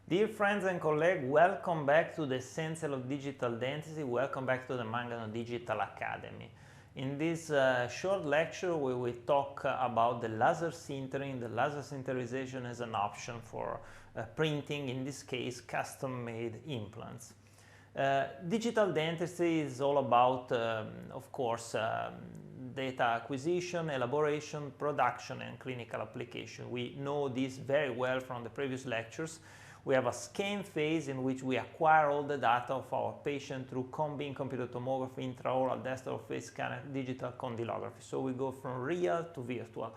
Dear friends and colleagues, welcome back to the Essential of Digital Dentistry. Welcome back to the Mangano Digital Academy. In this short lecture, we will talk about the laser sintering, the laser sinterization as an option for printing, in this case, custom-made implants. Digital dentistry is all about, of course, data acquisition, elaboration, production, and clinical application. We know this very well from the previous lectures. We have a scan phase in which we acquire all the data of our patient through cone-beam computed tomography, intraoral, desktop face scanner, digital condylography. So we go from real to virtual.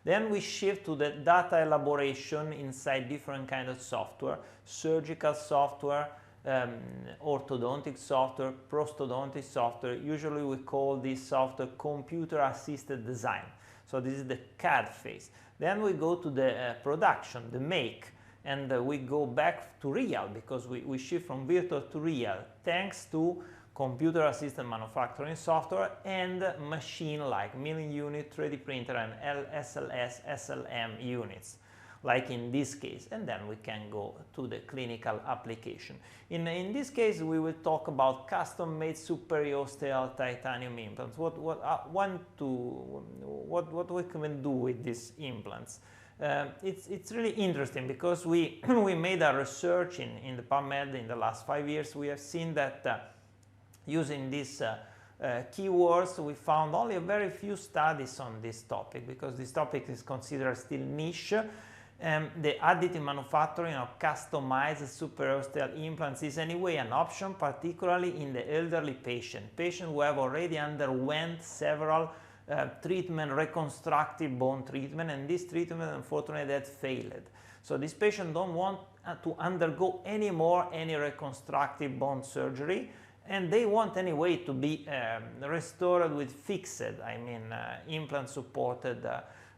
Then we shift to the data elaboration inside different kinds of software, surgical software, orthodontic software, prosthodontic software. Usually we call this software computer-assisted design. So this is the CAD phase. Then we go to the production, the make. And we go back to real because we shift from virtual to real thanks to computer-assisted manufacturing software and machine-like milling unit, 3D printer, and SLS, SLM units, like in this case. And then we can go to the clinical application. In this case, we will talk about custom-made subperiosteal titanium implants. What we can do with these implants? It's really interesting because we made a research in the PubMed in the last 5 years. We have seen that using these keywords, we found only a very few studies on this topic because this topic is considered still niche. The additive manufacturing of customized subperiosteal implants is anyway an option, particularly in the elderly patients who have already underwent several treatment, reconstructive bone treatment, and this treatment unfortunately had failed. So this patient don't want to undergo anymore any reconstructive bone surgery, and they want anyway to be restored with fixed, implant-supported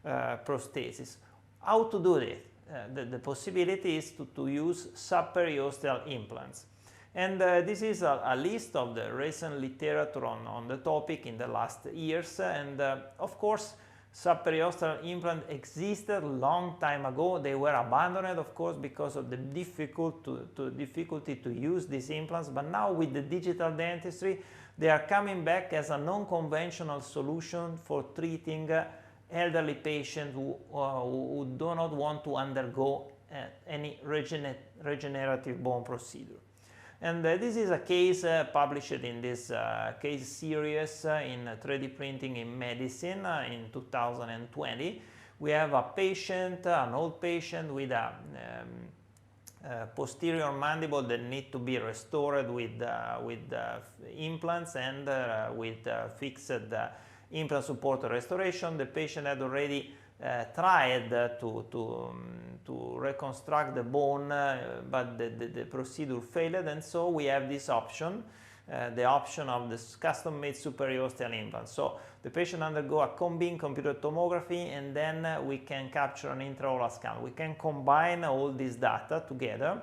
prosthesis. How to do it? The possibility is to use subperiosteal implants. And this is a list of the recent literature on the topic in the last years. And of course, subperiosteal implant existed a long time ago. They were abandoned, of course, because of the difficulty to use these implants. But now with the digital dentistry, they are coming back as a non-conventional solution for treating elderly patients who do not want to undergo any regenerative bone procedure. And this is a case published in this case series in 3D printing in medicine in 2020. We have a patient, an old patient with a posterior mandible that need to be restored with implants and with fixed implant support restoration. The patient had already tried to reconstruct the bone, but the procedure failed, and so we have this option, the option of this custom-made subperiosteal implant. So the patient undergo a cone-beam computed tomography, and then we can capture an intraoral scan. We can combine all this data together,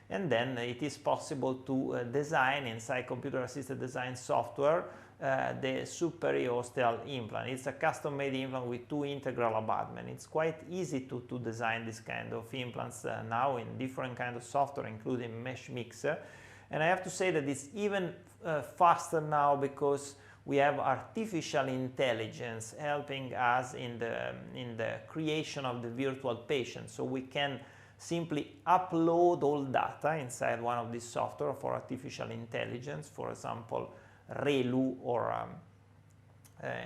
and then it is possible to design inside computer-assisted design software the subperiosteal implant. It's a custom-made implant with 2 integral abutments. It's quite easy to design this kind of implants now in different kinds of software, including Mesh Mixer. And I have to say that it's even faster now because we have artificial intelligence helping us in the creation of the virtual patient. So we can simply upload all data inside one of these software for artificial intelligence, for example, ReLU, or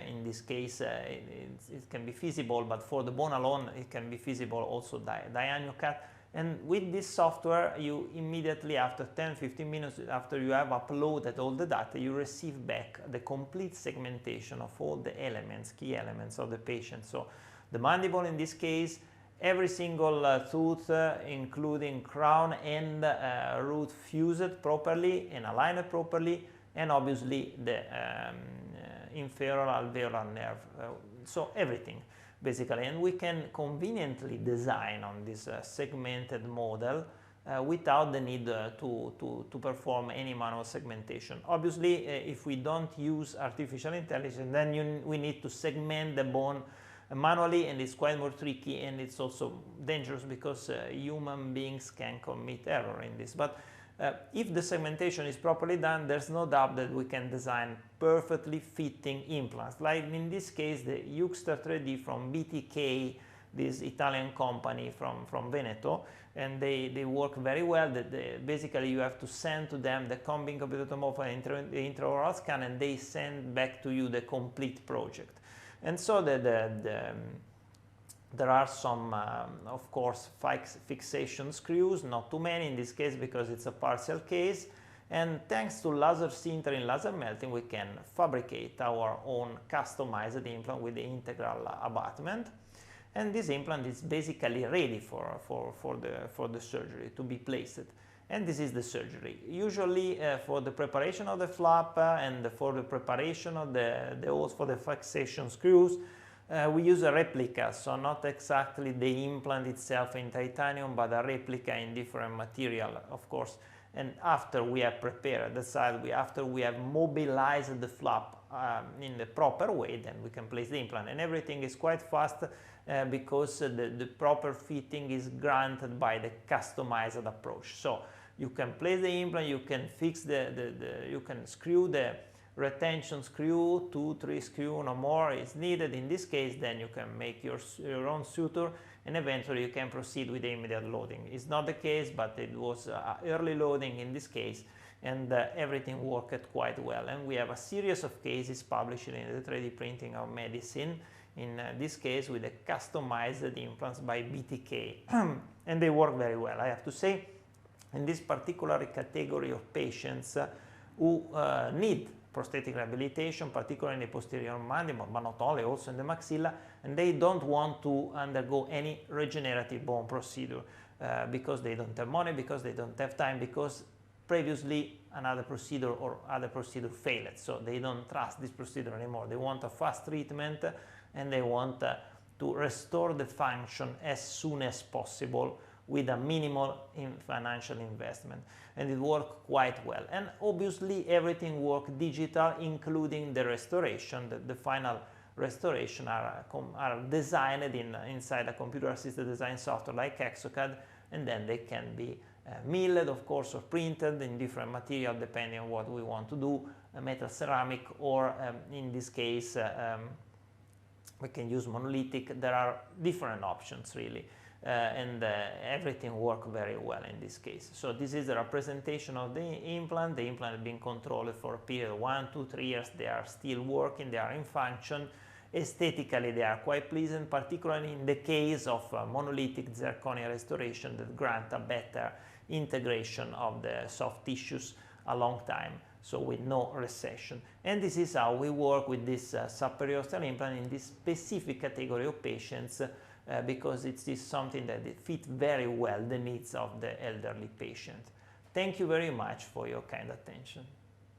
in this case it can be feasible, but for the bone alone it can be feasible also DianoCut. And with this software, you immediately after 10-15 minutes after you have uploaded all the data, you receive back the complete segmentation of all the elements, key elements of the patient. So the mandible in this case, every single tooth, including crown and root, fused properly and aligned properly, and obviously the inferior alveolar nerve, so everything basically. And we can conveniently design on this segmented model without the need to perform any manual segmentation. Obviously, if we don't use artificial intelligence, then we need to segment the bone manually, and it's quite more tricky, and it's also dangerous because human beings can commit error in this. But if the segmentation is properly done, there's no doubt that we can design perfectly fitting implants. Like in this case, the Juxta 3D from BTK, this Italian company from Veneto, and they work very well. Basically, you have to send to them the combing computed tomography and the intraoral scan, and they send back to you the complete project. And so there are some, of course, fixation screws, not too many in this case because it's a partial case. And thanks to laser sintering, laser melting, we can fabricate our own customized implant with the integral abutment. And this implant is basically ready for the surgery to be placed. And this is the surgery. Usually for the preparation of the flap and for the preparation of the holes for the fixation screws, we use a replica, so not exactly the implant itself in titanium, but a replica in different material, of course. And after we have prepared the side, after we have mobilized the flap in the proper way, then we can place the implant. And everything is quite fast because the proper fitting is granted by the customized approach. So you can place the implant, you can fix you can screw the retention screw, 2-3 screw, no more is needed. In this case, then you can make your own suture, and eventually you can proceed with the immediate loading. It's not the case, but it was early loading in this case, and everything worked quite well. And we have a series of cases published in the 3D printing of medicine, in this case with the customized implants by BTK, and they work very well, I have to say, in this particular category of patients who need prosthetic rehabilitation, particularly in the posterior mandible, but not only, also in the maxilla, and they don't want to undergo any regenerative bone procedure because they don't have money, because they don't have time, because previously another procedure or other procedure failed, so they don't trust this procedure anymore. They want a fast treatment, and they want to restore the function as soon as possible with a minimal financial investment, and it worked quite well. And obviously everything worked digital, including the restoration. The final restoration are designed inside a computer-assisted design software like Exocad, and then they can be milled, of course, or printed in different material depending on what we want to do, metal, ceramic, or in this case we can use monolithic. There are different options really. And everything worked very well in this case. So this is the representation of the implant. The implant has been controlled for a period of 1, 2, 3 years. They are still working, they are in function. Aesthetically, they are quite pleasant, particularly in the case of monolithic zirconia restoration that grant a better integration of the soft tissues a long time, so with no recession. And this is how we work with this subperiosteal implant in this specific category of patients, because it is something that fits very well the needs of the elderly patient. Thank you very much for your kind attention.